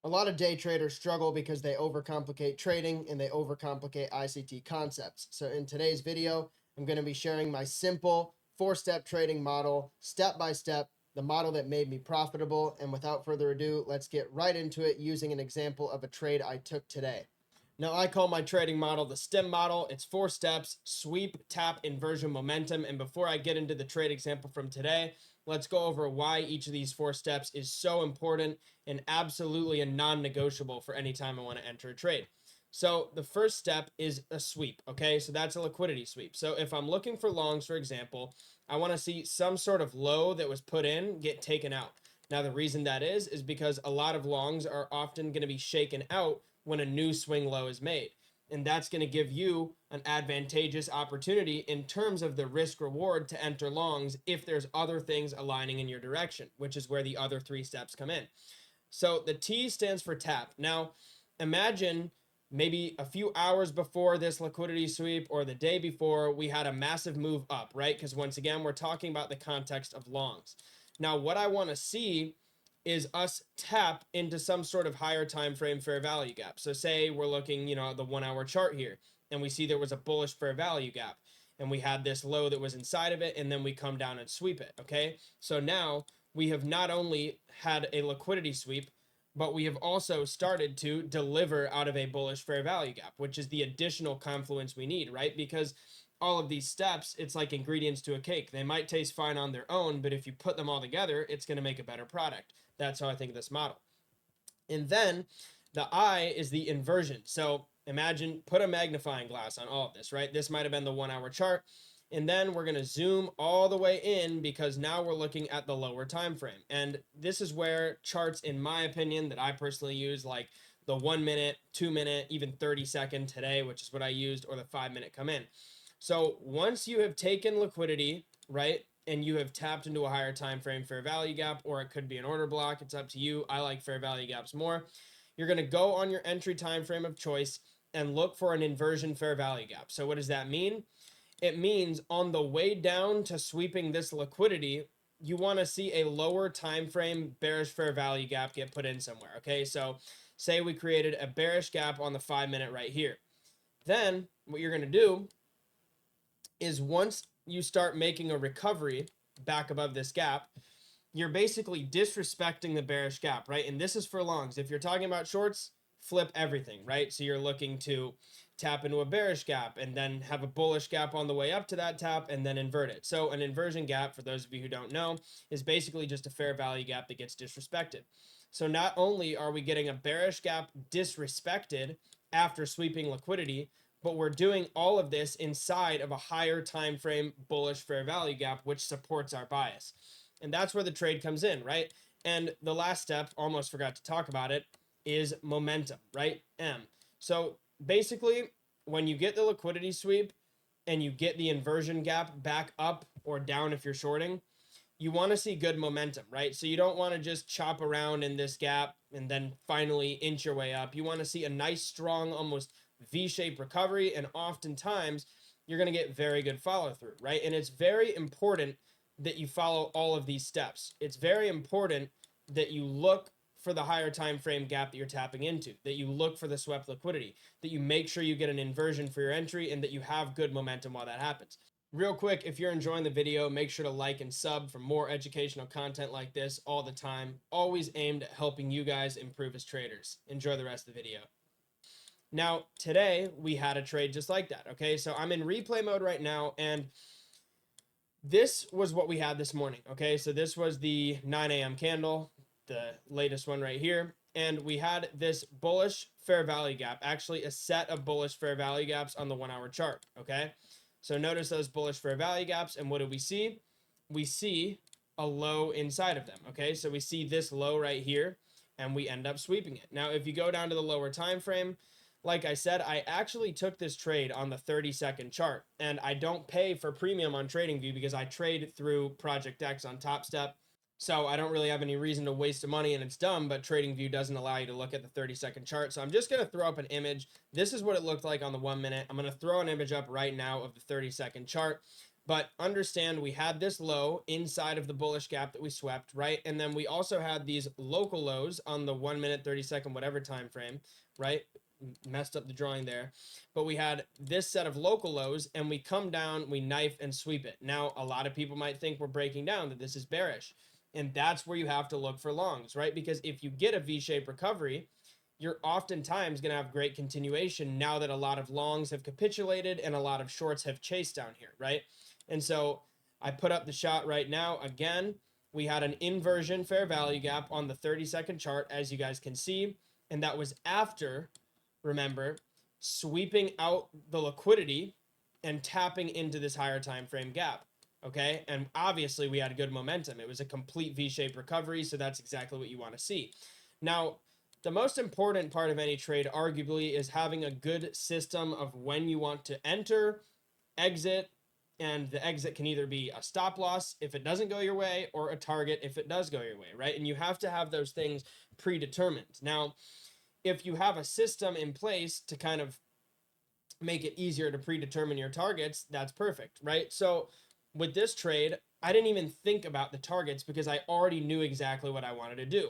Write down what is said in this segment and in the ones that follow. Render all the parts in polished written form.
A lot of day traders struggle because they overcomplicate trading and they overcomplicate ICT concepts. So in today's video, I'm going to be sharing my simple 4-step trading model, step by step, the model that made me profitable. And without further ado, let's get right into it using an example of a trade I took today. Now, I call my trading model the STIM model. It's 4 steps: sweep, tap, inversion, momentum. And before I get into the trade example from today, let's go over why each of these 4 steps is so important and absolutely a non-negotiable for any time I want to enter a trade. So the first step is a sweep, okay? So that's a liquidity sweep. So if I'm looking for longs, for example, I want to see some sort of low that was put in get taken out. Now, the reason that is because a lot of longs are often going to be shaken out when a new swing low is made. And that's going to give you an advantageous opportunity in terms of the risk reward to enter longs if there's other things aligning in your direction, which is where the other 3 steps come in. So the T stands for tap. Now, imagine maybe a few hours before this liquidity sweep or the day before, we had a massive move up, right? Because once again, we're talking about the context of longs. Now, what I want to see is us tap into some sort of higher time frame fair value gap. So say we're looking, at the 1-hour chart here, and we see there was a bullish fair value gap, and we had this low that was inside of it, and then we come down and sweep it, okay? So now we have not only had a liquidity sweep, but we have also started to deliver out of a bullish fair value gap, which is the additional confluence we need, right? Because all of these steps, it's like ingredients to a cake. They might taste fine on their own, but if you put them all together, it's going to make a better product. That's how I think of this model. And then the I is the inversion. So imagine, put a magnifying glass on all of this, right? This might have been the 1-hour chart. And then we're going to zoom all the way in because now we're looking at the lower time frame. And this is where charts, in my opinion, that I personally use, like the 1 minute, 2 minute, even 30-second today, which is what I used, or the 5-minute come in. So once you have taken liquidity, right, and you have tapped into a higher time frame fair value gap, or it could be an order block, it's up to you. I like fair value gaps more. You're going to go on your entry time frame of choice and look for an inversion fair value gap. So what does that mean? It means on the way down to sweeping this liquidity, you want to see a lower time frame bearish fair value gap get put in somewhere. Okay, so say we created a bearish gap on the 5-minute right here. Then what you're going to do is once you start making a recovery back above this gap, you're basically disrespecting the bearish gap, right? And this is for longs. If you're talking about shorts, flip everything, right? So you're looking to tap into a bearish gap and then have a bullish gap on the way up to that tap and then invert it. So an inversion gap, for those of you who don't know, is basically just a fair value gap that gets disrespected. So not only are we getting a bearish gap disrespected after sweeping liquidity, but we're doing all of this inside of a higher time frame bullish fair value gap, which supports our bias. And that's where the trade comes in, right? And the last step, almost forgot to talk about it, is momentum, right? M. So basically, when you get the liquidity sweep and you get the inversion gap back up or down if you're shorting, you want to see good momentum, right? So you don't want to just chop around in this gap and then finally inch your way up. You want to see a nice, strong, almost V-shaped recovery, and oftentimes you're going to get very good follow through, right? And it's very important that you follow all of these steps. It's very important that you look for the higher time frame gap that you're tapping into, that you look for the swept liquidity, that you make sure you get an inversion for your entry, and that you have good momentum while that happens. Real quick, if you're enjoying the video, make sure to like and sub for more educational content like this all the time, always aimed at helping you guys improve as traders. Enjoy the rest of the video. Now, today we had a trade just like that, okay? So I'm in replay mode right now, and this was what we had this morning, okay? So this was the 9 a.m. candle, the latest one right here, and we had this bullish fair value gap, actually a set of bullish fair value gaps on the 1-hour chart, okay? So notice those bullish fair value gaps, and what do we see? We see a low inside of them, okay? So we see this low right here, and we end up sweeping it. Now, if you go down to the lower time frame, like I said, I actually took this trade on the 30-second chart, and I don't pay for premium on TradingView because I trade through Project X on Top Step. So I don't really have any reason to waste the money, and it's dumb, but TradingView doesn't allow you to look at the 30-second chart. So I'm just going to throw up an image. This is what it looked like on the 1 minute. I'm going to throw an image up right now of the 30-second chart. But understand we had this low inside of the bullish gap that we swept, right? And then we also had these local lows on the 1 minute, 30 second, whatever time frame, right? Messed up the drawing there. But we had this set of local lows and we come down, we knife and sweep it. Now, a lot of people might think we're breaking down, that this is bearish. And that's where you have to look for longs, right? Because if you get a V-shaped recovery, you're oftentimes going to have great continuation now that a lot of longs have capitulated and a lot of shorts have chased down here, right? And so I put up the shot right now. Again, we had an inversion fair value gap on the 30-second chart, as you guys can see. And that was after, remember, sweeping out the liquidity and tapping into this higher time frame gap. Okay. And obviously we had good momentum. It was a complete V-shaped recovery. So that's exactly what you want to see. Now, the most important part of any trade, arguably, is having a good system of when you want to enter, exit, and the exit can either be a stop loss if it doesn't go your way or a target if it does go your way, right? And you have to have those things predetermined. Now, if you have a system in place to kind of make it easier to predetermine your targets, that's perfect, right? So with this trade, I didn't even think about the targets because I already knew exactly what I wanted to do.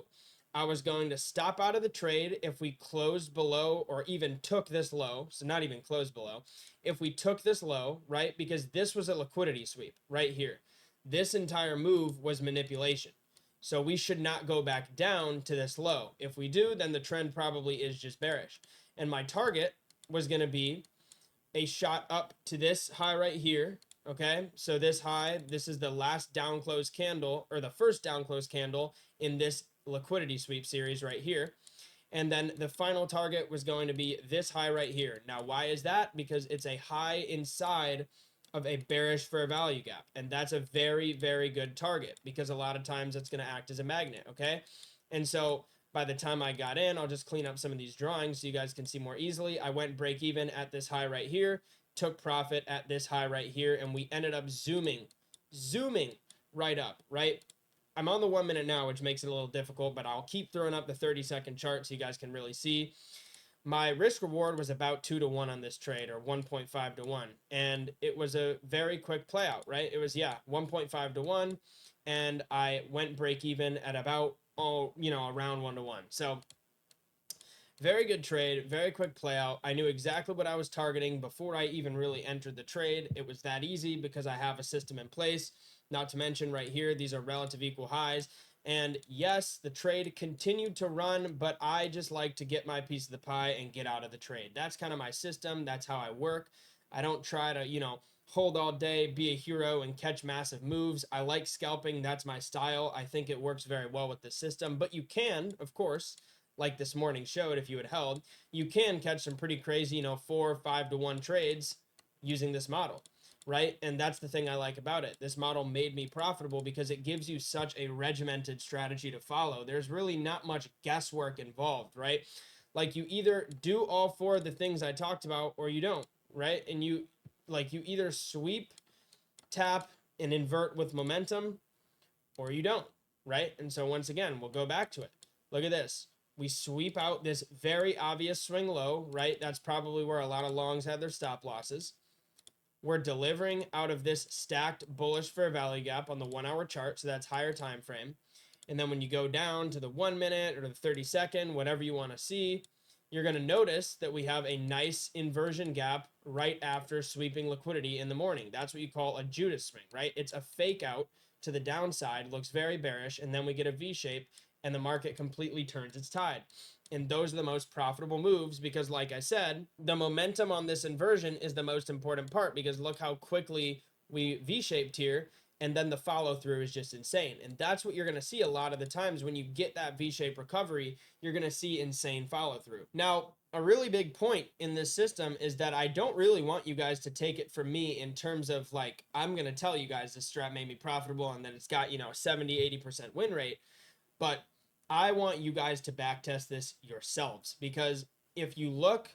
I was going to stop out of the trade if we closed below or even took this low. So not even closed below. If we took this low, right? Because this was a liquidity sweep right here. This entire move was manipulation. So we should not go back down to this low. If we do, then the trend probably is just bearish. And my target was going to be a shot up to this high right here. Okay, so this high, this is the last down close candle, or the first down close candle in this liquidity sweep series right here. And then the final target was going to be this high right here. Now, why is that? Because it's a high inside of a bearish fair value gap. And that's a very, very good target because a lot of times it's going to act as a magnet. Okay. And so by the time I got in, I'll just clean up some of these drawings so you guys can see more easily. I went break even at this high right here, took profit at this high right here, and we ended up zooming right up, right? I'm on the 1 minute now, which makes it a little difficult, but I'll keep throwing up the 30-second chart so you guys can really see. My risk reward was about 2 to 1 on this trade, or 1.5 to 1. And it was a very quick play out, right? It was, 1.5 to 1. And I went break even at about, around 1 to 1. So very good trade, very quick play out. I knew exactly what I was targeting before I even really entered the trade. It was that easy because I have a system in place. Not to mention right here, these are relative equal highs. And yes, the trade continued to run, but I just like to get my piece of the pie and get out of the trade. That's kind of my system. That's how I work. I don't try to, hold all day, be a hero, and catch massive moves. I like scalping. That's my style. I think it works very well with the system. But you can, of course, like this morning showed, if you had held, you can catch some pretty crazy, 4 or 5 to 1 trades using this model, right? And that's the thing I like about it. This model made me profitable because it gives you such a regimented strategy to follow. There's really not much guesswork involved, right? Like you either do all 4 of the things I talked about or you don't, right? And you either sweep, tap, and invert with momentum or you don't, right? And so once again, we'll go back to it. Look at this. We sweep out this very obvious swing low, right? That's probably where a lot of longs had their stop losses. We're delivering out of this stacked bullish fair value gap on the 1 hour chart. So that's higher time frame. And then when you go down to the 1 minute or the 30-second, whatever you want to see, you're going to notice that we have a nice inversion gap right after sweeping liquidity in the morning. That's what you call a Judas swing, right? It's a fake out to the downside, looks very bearish, and then we get a V shape and the market completely turns its tide. And those are the most profitable moves because, like I said, the momentum on this inversion is the most important part because look how quickly we V-shaped here, and then the follow through is just insane. And that's what you're going to see a lot of the times when you get that V-shaped recovery, you're going to see insane follow through. Now, a really big point in this system is that I don't really want you guys to take it from me in terms of like, I'm going to tell you guys this strat made me profitable and that it's got, 70, 80% win rate. But I want you guys to backtest this yourselves because if you look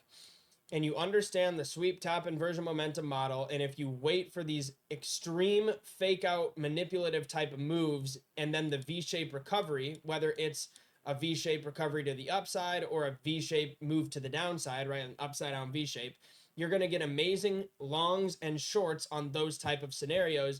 and you understand the sweep tap inversion momentum model, and if you wait for these extreme fake out manipulative type of moves and then the V-shaped recovery, whether it's a V-shaped recovery to the upside or a V-shaped move to the downside, right, an upside down V-shape, you're going to get amazing longs and shorts on those type of scenarios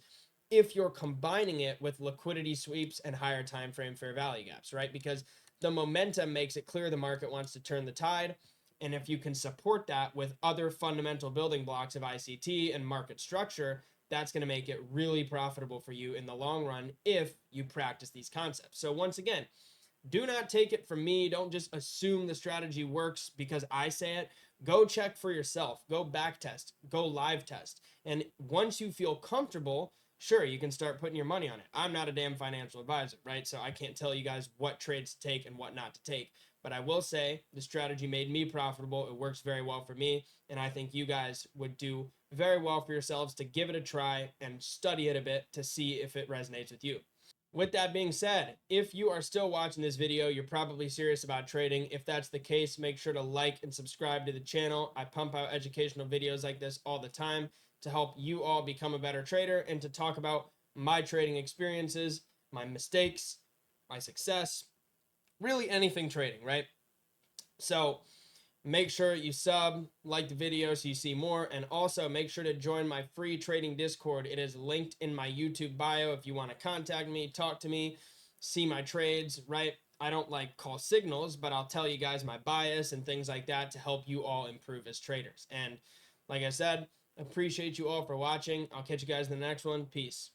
if you're combining it with liquidity sweeps and higher time frame fair value gaps, right? Because the momentum makes it clear the market wants to turn the tide. And if you can support that with other fundamental building blocks of ICT and market structure, that's going to make it really profitable for you in the long run if you practice these concepts. So once again, do not take it from me. Don't just assume the strategy works because I say it. Go check for yourself. Go back test. Go live test. And once you feel comfortable, sure, you can start putting your money on it. I'm not a damn financial advisor, right? So I can't tell you guys what trades to take and what not to take. But I will say the strategy made me profitable. It works very well for me. And I think you guys would do very well for yourselves to give it a try and study it a bit to see if it resonates with you. With that being said, if you are still watching this video, you're probably serious about trading. If that's the case, make sure to like and subscribe to the channel. I pump out educational videos like this all the time to help you all become a better trader and to talk about my trading experiences, my mistakes, my success, really anything trading, right? So make sure you sub, like the video so you see more, and also make sure to join my free trading Discord. It is linked in my YouTube bio if you want to contact me, talk to me, see my trades, right? I don't like call signals, but I'll tell you guys my bias and things like that to help you all improve as traders. And like I said, appreciate you all for watching. I'll catch you guys in the next one. Peace.